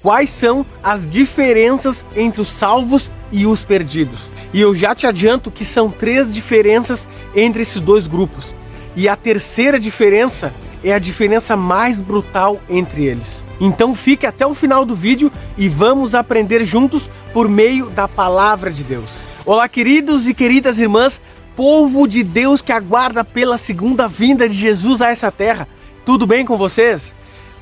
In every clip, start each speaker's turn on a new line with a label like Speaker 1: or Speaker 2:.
Speaker 1: quais são as diferenças entre os salvos e os perdidos. E eu já te adianto que são 3 diferenças entre esses dois grupos. E a terceira diferença é a diferença mais brutal entre eles. Então fique até o final do vídeo e vamos aprender juntos por meio da palavra de Deus. Olá, queridos e queridas irmãs, povo de Deus que aguarda pela segunda vinda de Jesus a essa terra. Tudo bem com vocês?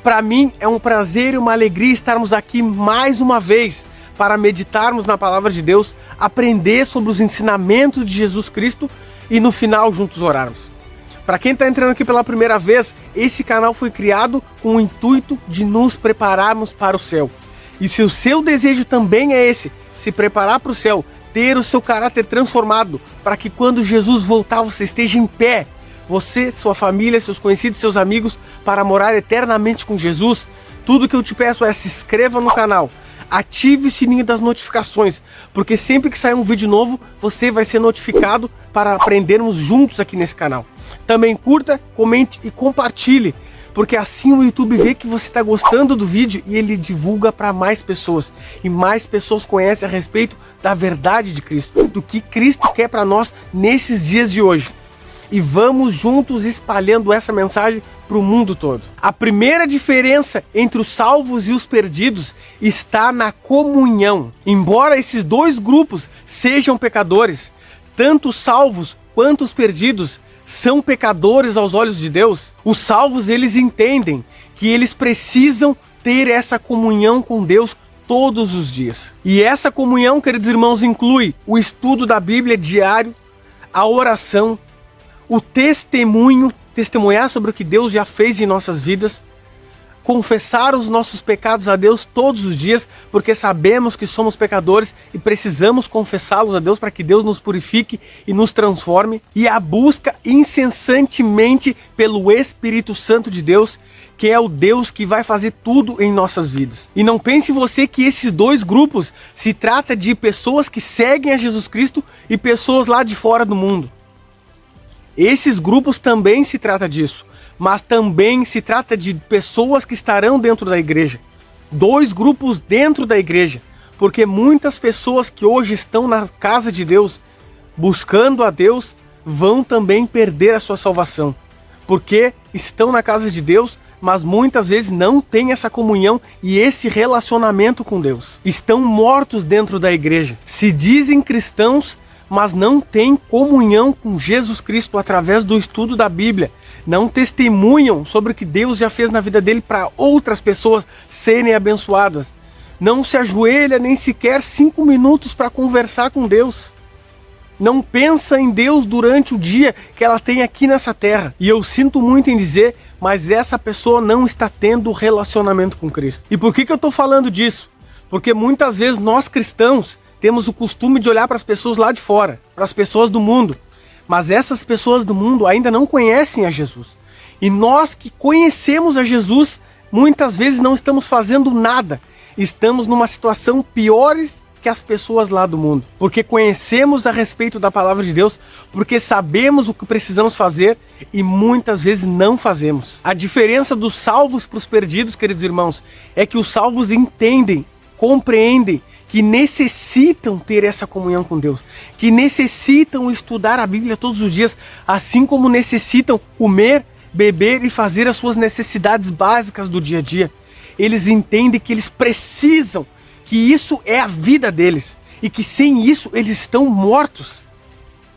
Speaker 1: Para mim é um prazer e uma alegria estarmos aqui mais uma vez para meditarmos na palavra de Deus, aprender sobre os ensinamentos de Jesus Cristo e no final juntos orarmos. Para quem está entrando aqui pela primeira vez, esse canal foi criado com o intuito de nos prepararmos para o céu. E se o seu desejo também é esse, se preparar para o céu, ter o seu caráter transformado, para que quando Jesus voltar você esteja em pé, você, sua família, seus conhecidos, seus amigos, para morar eternamente com Jesus, tudo que eu te peço é se inscreva no canal, ative o sininho das notificações, porque sempre que sair um vídeo novo, você vai ser notificado para aprendermos juntos aqui nesse canal. Também curta, comente e compartilhe, porque assim o YouTube vê que você está gostando do vídeo e ele divulga para mais pessoas. E mais pessoas conhecem a respeito da verdade de Cristo, do que Cristo quer para nós nesses dias de hoje. E vamos juntos espalhando essa mensagem para o mundo todo. A primeira diferença entre os salvos e os perdidos está na comunhão. Embora esses dois grupos sejam pecadores, tanto os salvos quanto os perdidos são pecadores aos olhos de Deus. Os salvos, eles entendem que eles precisam ter essa comunhão com Deus todos os dias. E essa comunhão, queridos irmãos, inclui o estudo da Bíblia diário, a oração, o testemunho, testemunhar sobre o que Deus já fez em nossas vidas, confessar os nossos pecados a Deus todos os dias, porque sabemos que somos pecadores e precisamos confessá-los a Deus para que Deus nos purifique e nos transforme, e a busca incessantemente pelo Espírito Santo de Deus, que é o Deus que vai fazer tudo em nossas vidas. E não pense você que esses dois grupos se trata de pessoas que seguem a Jesus Cristo e pessoas lá de fora do mundo. Esses grupos também se trata disso, mas também se trata de pessoas que estarão dentro da igreja. Dois grupos dentro da igreja, porque muitas pessoas que hoje estão na casa de Deus, buscando a Deus, vão também perder a sua salvação. Porque estão na casa de Deus, mas muitas vezes não têm essa comunhão e esse relacionamento com Deus. Estão mortos dentro da igreja. Se dizem cristãos, mas não têm comunhão com Jesus Cristo através do estudo da Bíblia. Não testemunham sobre o que Deus já fez na vida dele para outras pessoas serem abençoadas. Não se ajoelha nem sequer 5 minutos para conversar com Deus. Não pensa em Deus durante o dia que ela tem aqui nessa terra. E eu sinto muito em dizer, mas essa pessoa não está tendo relacionamento com Cristo. E por que eu estou falando disso? Porque muitas vezes nós cristãos temos o costume de olhar para as pessoas lá de fora, para as pessoas do mundo. Mas essas pessoas do mundo ainda não conhecem a Jesus. E nós que conhecemos a Jesus, muitas vezes não estamos fazendo nada. Estamos numa situação pior que as pessoas lá do mundo. Porque conhecemos a respeito da palavra de Deus, porque sabemos o que precisamos fazer e muitas vezes não fazemos. A diferença dos salvos para os perdidos, queridos irmãos, é que os salvos entendem, compreendem, que necessitam ter essa comunhão com Deus, que necessitam estudar a Bíblia todos os dias, assim como necessitam comer, beber e fazer as suas necessidades básicas do dia a dia. Eles entendem que eles precisam, que isso é a vida deles, e que sem isso eles estão mortos.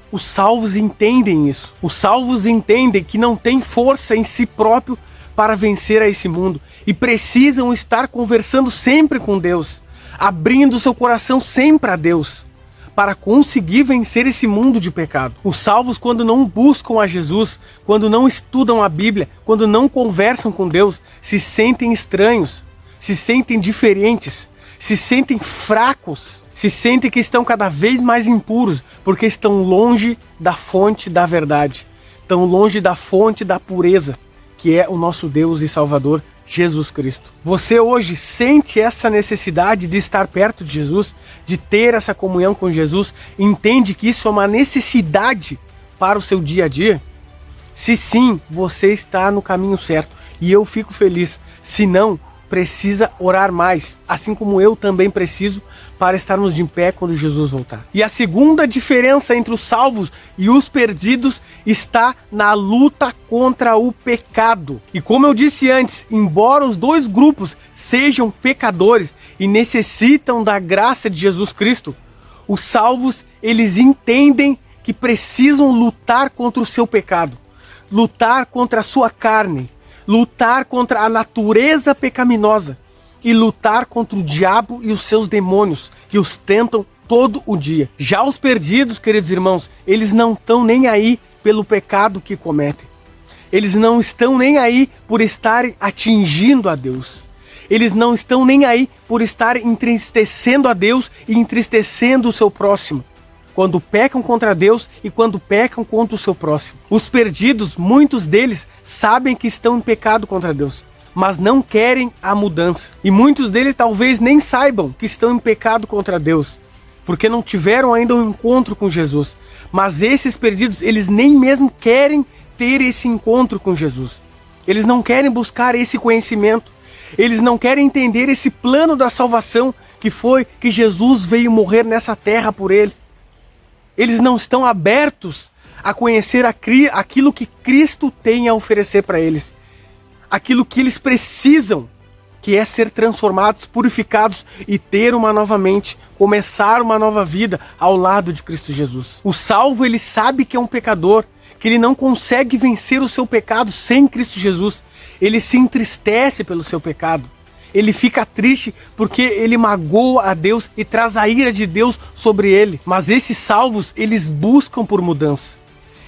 Speaker 1: Os salvos entendem isso. Os salvos entendem que não tem força em si próprio para vencer a esse mundo, e precisam estar conversando sempre com Deus, abrindo seu coração sempre a Deus, para conseguir vencer esse mundo de pecado. Os salvos, quando não buscam a Jesus, quando não estudam a Bíblia, quando não conversam com Deus, se sentem estranhos, se sentem diferentes, se sentem fracos, se sentem que estão cada vez mais impuros, porque estão longe da fonte da verdade, estão longe da fonte da pureza, que é o nosso Deus e Salvador, Jesus Cristo. Você hoje sente essa necessidade de estar perto de Jesus, de ter essa comunhão com Jesus? Entende que isso é uma necessidade para o seu dia a dia? Se sim, você está no caminho certo. E eu fico feliz. Se não, precisa orar mais, assim como eu também preciso, para estarmos de pé quando Jesus voltar. E a segunda diferença entre os salvos e os perdidos está na luta contra o pecado. E como eu disse antes, embora os dois grupos sejam pecadores e necessitam da graça de Jesus Cristo, os salvos, eles entendem que precisam lutar contra o seu pecado, lutar contra a sua carne, lutar contra a natureza pecaminosa e lutar contra o diabo e os seus demônios que os tentam todo o dia. Já os perdidos, queridos irmãos, eles não estão nem aí pelo pecado que cometem. Eles não estão nem aí por estarem atingindo a Deus. Eles não estão nem aí por estarem entristecendo a Deus e entristecendo o seu próximo, quando pecam contra Deus e quando pecam contra o seu próximo. Os perdidos, muitos deles, sabem que estão em pecado contra Deus, mas não querem a mudança. E muitos deles talvez nem saibam que estão em pecado contra Deus, porque não tiveram ainda um encontro com Jesus. Mas esses perdidos, eles nem mesmo querem ter esse encontro com Jesus. Eles não querem buscar esse conhecimento. Eles não querem entender esse plano da salvação que foi que Jesus veio morrer nessa terra por ele. Eles não estão abertos a conhecer aquilo que Cristo tem a oferecer para eles. Aquilo que eles precisam, que é ser transformados, purificados e ter uma nova mente, começar uma nova vida ao lado de Cristo Jesus. O salvo, ele sabe que é um pecador, que ele não consegue vencer o seu pecado sem Cristo Jesus. Ele se entristece pelo seu pecado. Ele fica triste porque ele magoa a Deus e traz a ira de Deus sobre ele. Mas esses salvos, eles buscam por mudança.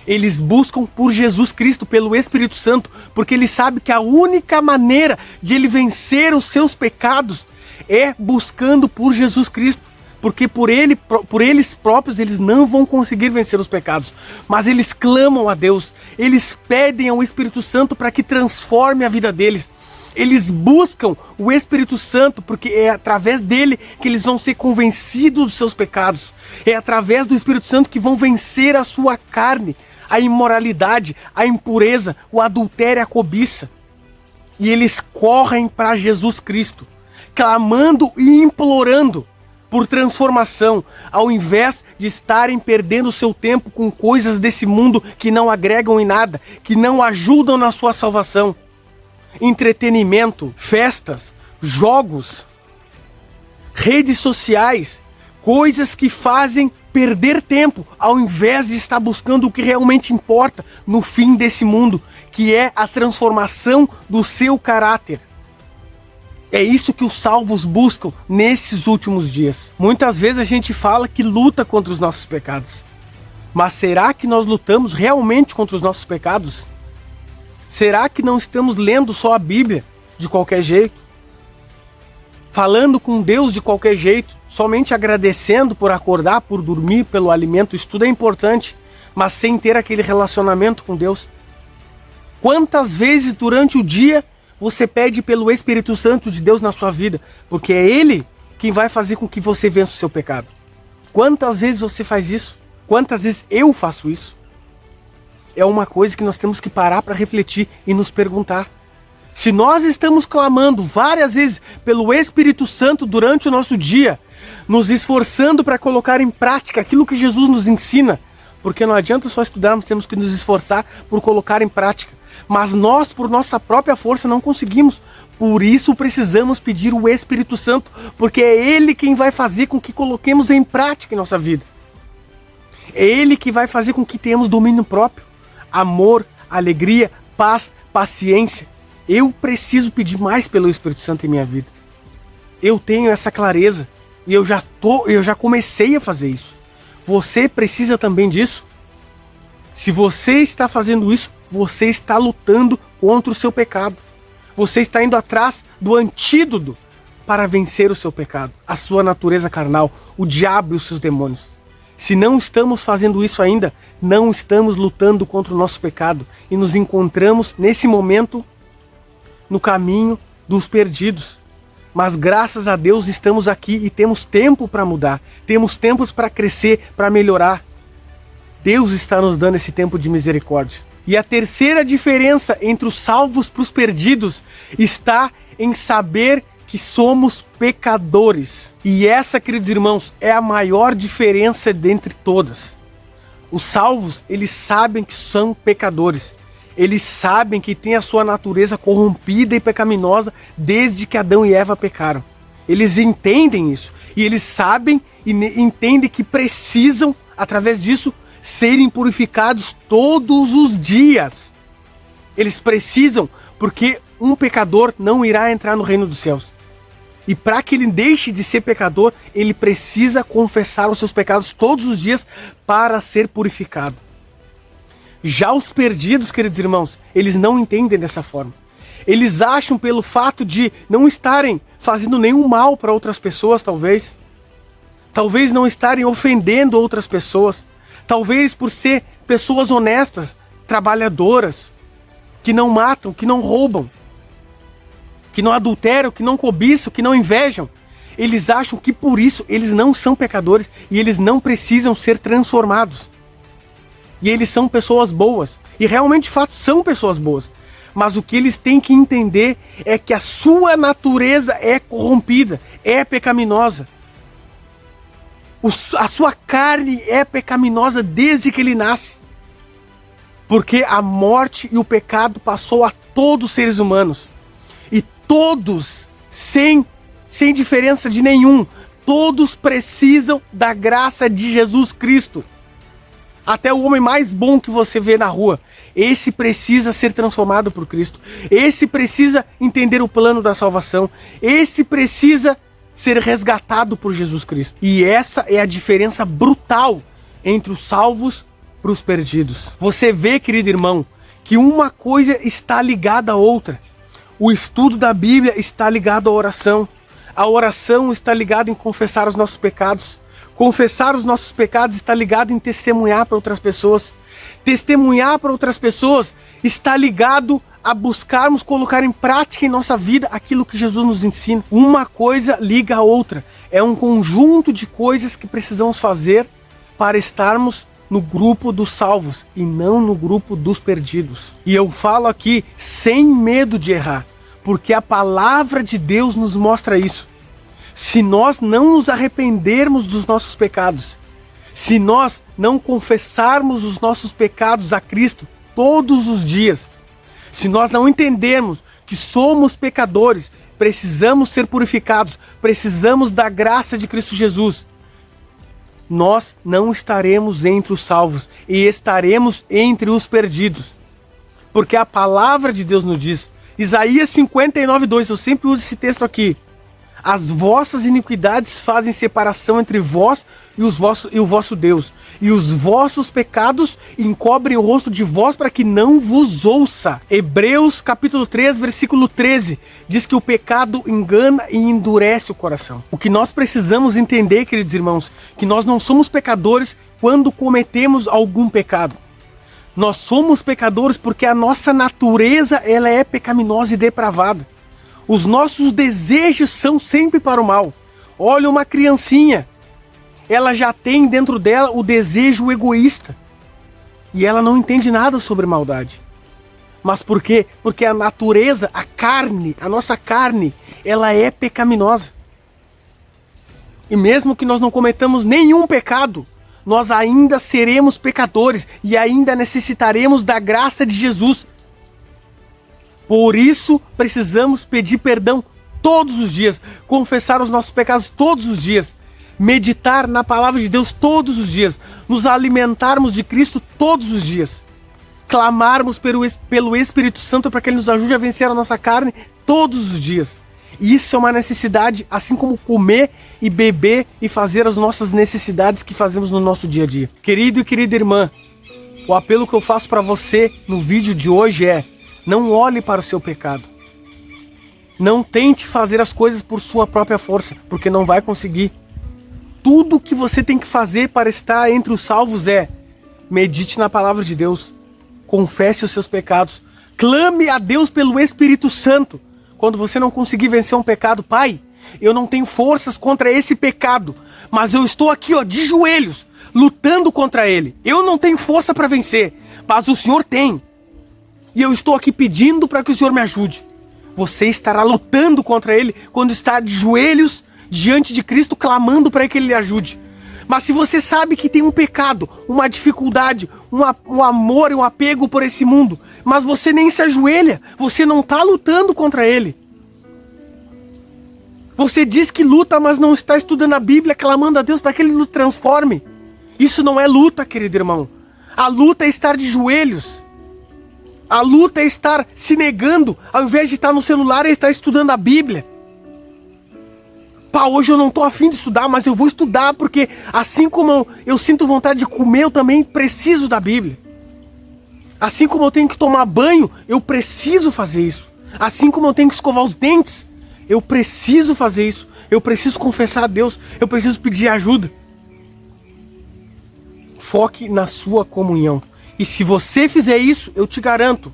Speaker 1: Eles buscam por Jesus Cristo, pelo Espírito Santo, porque ele sabe que a única maneira de ele vencer os seus pecados é buscando por Jesus Cristo. Porque por eles próprios, eles não vão conseguir vencer os pecados. Mas eles clamam a Deus, eles pedem ao Espírito Santo para que transforme a vida deles. Eles buscam o Espírito Santo porque é através dele que eles vão ser convencidos dos seus pecados. É através do Espírito Santo que vão vencer a sua carne, a imoralidade, a impureza, o adultério, a cobiça. E eles correm para Jesus Cristo, clamando e implorando por transformação, ao invés de estarem perdendo seu tempo com coisas desse mundo que não agregam em nada, que não ajudam na sua salvação. Entretenimento, festas, jogos, redes sociais, coisas que fazem perder tempo, ao invés de estar buscando o que realmente importa no fim desse mundo, que é a transformação do seu caráter. É isso que os salvos buscam nesses últimos dias. Muitas vezes a gente fala que luta contra os nossos pecados. Mas será que nós lutamos realmente contra os nossos pecados? Será que não estamos lendo só a Bíblia de qualquer jeito? Falando com Deus de qualquer jeito? Somente agradecendo por acordar, por dormir, pelo alimento? Isso tudo é importante, mas sem ter aquele relacionamento com Deus. Quantas vezes durante o dia você pede pelo Espírito Santo de Deus na sua vida? Porque é Ele quem vai fazer com que você vença o seu pecado. Quantas vezes você faz isso? Quantas vezes eu faço isso? É uma coisa que nós temos que parar para refletir e nos perguntar. Se nós estamos clamando várias vezes pelo Espírito Santo durante o nosso dia, nos esforçando para colocar em prática aquilo que Jesus nos ensina, porque não adianta só estudarmos, temos que nos esforçar por colocar em prática. Mas nós, por nossa própria força, não conseguimos. Por isso precisamos pedir o Espírito Santo, porque é Ele quem vai fazer com que coloquemos em prática em nossa vida. É Ele que vai fazer com que tenhamos domínio próprio, amor, alegria, paz, paciência. Eu preciso pedir mais pelo Espírito Santo em minha vida. Eu tenho essa clareza e eu já comecei a fazer isso. Você precisa também disso? Se você está fazendo isso, você está lutando contra o seu pecado. Você está indo atrás do antídoto para vencer o seu pecado, a sua natureza carnal, o diabo e os seus demônios. Se não estamos fazendo isso ainda, não estamos lutando contra o nosso pecado e nos encontramos nesse momento no caminho dos perdidos. Mas graças a Deus estamos aqui e temos tempo para mudar, temos tempos para crescer, para melhorar. Deus está nos dando esse tempo de misericórdia. E a terceira diferença entre os salvos para os perdidos está em saber que somos pecadores. E essa, queridos irmãos, é a maior diferença dentre todas. Os salvos, eles sabem que são pecadores. Eles sabem que têm a sua natureza corrompida e pecaminosa desde que Adão e Eva pecaram. Eles entendem isso. E eles sabem e entendem que precisam, através disso, serem purificados todos os dias. Eles precisam, porque um pecador não irá entrar no reino dos céus. E para que ele deixe de ser pecador, ele precisa confessar os seus pecados todos os dias para ser purificado. Já os perdidos, queridos irmãos, eles não entendem dessa forma. Eles acham, pelo fato de não estarem fazendo nenhum mal para outras pessoas, talvez não estarem ofendendo outras pessoas, talvez por ser pessoas honestas, trabalhadoras, que não matam, que não roubam, que não adulteram, que não cobiçam, que não invejam. Eles acham que por isso eles não são pecadores e eles não precisam ser transformados. E eles são pessoas boas. E realmente, de fato, são pessoas boas. Mas o que eles têm que entender é que a sua natureza é corrompida, é pecaminosa. A sua carne é pecaminosa desde que ele nasce. Porque a morte e o pecado passou a todos os seres humanos. E todos, sem diferença de nenhum, todos precisam da graça de Jesus Cristo. Até o homem mais bom que você vê na rua, esse precisa ser transformado por Cristo. Esse precisa entender o plano da salvação. Esse precisa ser resgatado por Jesus Cristo. E essa é a diferença brutal entre os salvos e os perdidos. Você vê, querido irmão, que uma coisa está ligada à outra. O estudo da Bíblia está ligado à oração. A oração está ligada em confessar os nossos pecados. Confessar os nossos pecados está ligado em testemunhar para outras pessoas. Testemunhar para outras pessoas está ligado a buscarmos colocar em prática em nossa vida aquilo que Jesus nos ensina. Uma coisa liga a outra. É um conjunto de coisas que precisamos fazer para estarmos no grupo dos salvos e não no grupo dos perdidos. E eu falo aqui sem medo de errar, porque a palavra de Deus nos mostra isso. Se nós não nos arrependermos dos nossos pecados, se nós não confessarmos os nossos pecados a Cristo todos os dias, se nós não entendermos que somos pecadores, precisamos ser purificados, precisamos da graça de Cristo Jesus, nós não estaremos entre os salvos e estaremos entre os perdidos. Porque a palavra de Deus nos diz, Isaías 59:2, eu sempre uso esse texto aqui: as vossas iniquidades fazem separação entre vós e o vosso Deus, e os vossos pecados encobrem o rosto de vós para que não vos ouça. Hebreus capítulo 3, versículo 13, diz que o pecado engana e endurece o coração. O que nós precisamos entender, queridos irmãos, que nós não somos pecadores quando cometemos algum pecado. Nós somos pecadores porque a nossa natureza ela é pecaminosa e depravada. Os nossos desejos são sempre para o mal. Olha uma criancinha, ela já tem dentro dela o desejo egoísta. E ela não entende nada sobre maldade. Mas por quê? Porque a natureza, a carne, a nossa carne, ela é pecaminosa. E mesmo que nós não cometamos nenhum pecado, nós ainda seremos pecadores e ainda necessitaremos da graça de Jesus. Por isso, precisamos pedir perdão todos os dias, confessar os nossos pecados todos os dias, meditar na palavra de Deus todos os dias, nos alimentarmos de Cristo todos os dias, clamarmos pelo Espírito Santo para que Ele nos ajude a vencer a nossa carne todos os dias. Isso é uma necessidade, assim como comer e beber e fazer as nossas necessidades que fazemos no nosso dia a dia. Querido e querida irmã, o apelo que eu faço para você no vídeo de hoje é: não olhe para o seu pecado. Não tente fazer as coisas por sua própria força, porque não vai conseguir. Tudo o que você tem que fazer para estar entre os salvos é: medite na palavra de Deus, confesse os seus pecados, clame a Deus pelo Espírito Santo. Quando você não conseguir vencer um pecado: Pai, eu não tenho forças contra esse pecado, mas eu estou aqui, de joelhos, lutando contra ele. Eu não tenho força para vencer, mas o Senhor tem. E eu estou aqui pedindo para que o Senhor me ajude. você estará lutando contra ele quando está de joelhos diante de Cristo, clamando para que ele lhe ajude. Mas se você sabe que tem um pecado, uma dificuldade, um amor e um apego por esse mundo, mas você nem se ajoelha, você não está lutando contra ele. Você diz que luta, mas não está estudando a Bíblia, clamando a Deus para que ele nos transforme. Isso não é luta, querido irmão. A luta é estar de joelhos. A luta é estar se negando, ao invés de estar no celular e estar estudando a Bíblia. Pá, hoje eu não estou afim de estudar, mas eu vou estudar porque assim como eu sinto vontade de comer, eu também preciso da Bíblia. Assim como eu tenho que tomar banho, eu preciso fazer isso. Assim como eu tenho que escovar os dentes, eu preciso fazer isso. Eu preciso confessar a Deus, eu preciso pedir ajuda. Foque na sua comunhão. E se você fizer isso, eu te garanto,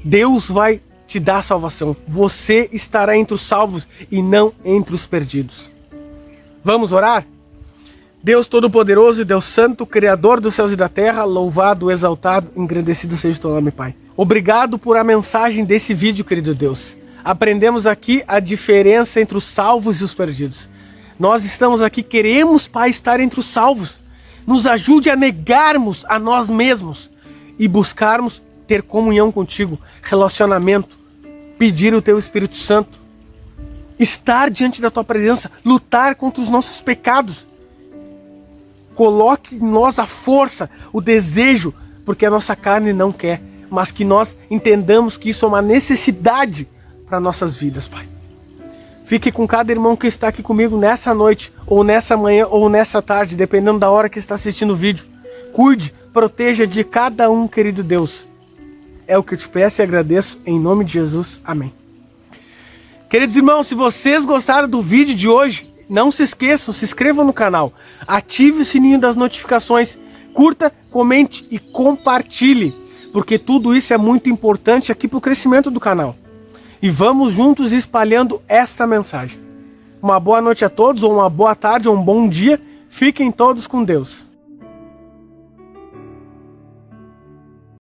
Speaker 1: Deus vai te dar salvação. Você estará entre os salvos e não entre os perdidos. Vamos orar? Deus Todo-Poderoso e Deus Santo, Criador dos céus e da terra, louvado, exaltado, engrandecido seja o teu nome, Pai. Obrigado por a mensagem desse vídeo, querido Deus. Aprendemos aqui a diferença entre os salvos e os perdidos. Nós estamos aqui, queremos, Pai, estar entre os salvos. Nos ajude a negarmos a nós mesmos e buscarmos ter comunhão contigo, relacionamento, pedir o teu Espírito Santo, estar diante da tua presença, lutar contra os nossos pecados. Coloque em nós a força, o desejo, porque a nossa carne não quer, mas que nós entendamos que isso é uma necessidade para nossas vidas, Pai. Fique com cada irmão que está aqui comigo nessa noite, ou nessa manhã, ou nessa tarde, dependendo da hora que está assistindo o vídeo. Cuide, proteja de cada um, querido Deus. É o que eu te peço e agradeço, em nome de Jesus. Amém. Queridos irmãos, se vocês gostaram do vídeo de hoje, não se esqueçam, se inscrevam no canal, ative o sininho das notificações, curta, comente e compartilhe, porque tudo isso é muito importante aqui para o crescimento do canal. E vamos juntos espalhando esta mensagem. Uma boa noite a todos, ou uma boa tarde, ou um bom dia. Fiquem todos com Deus.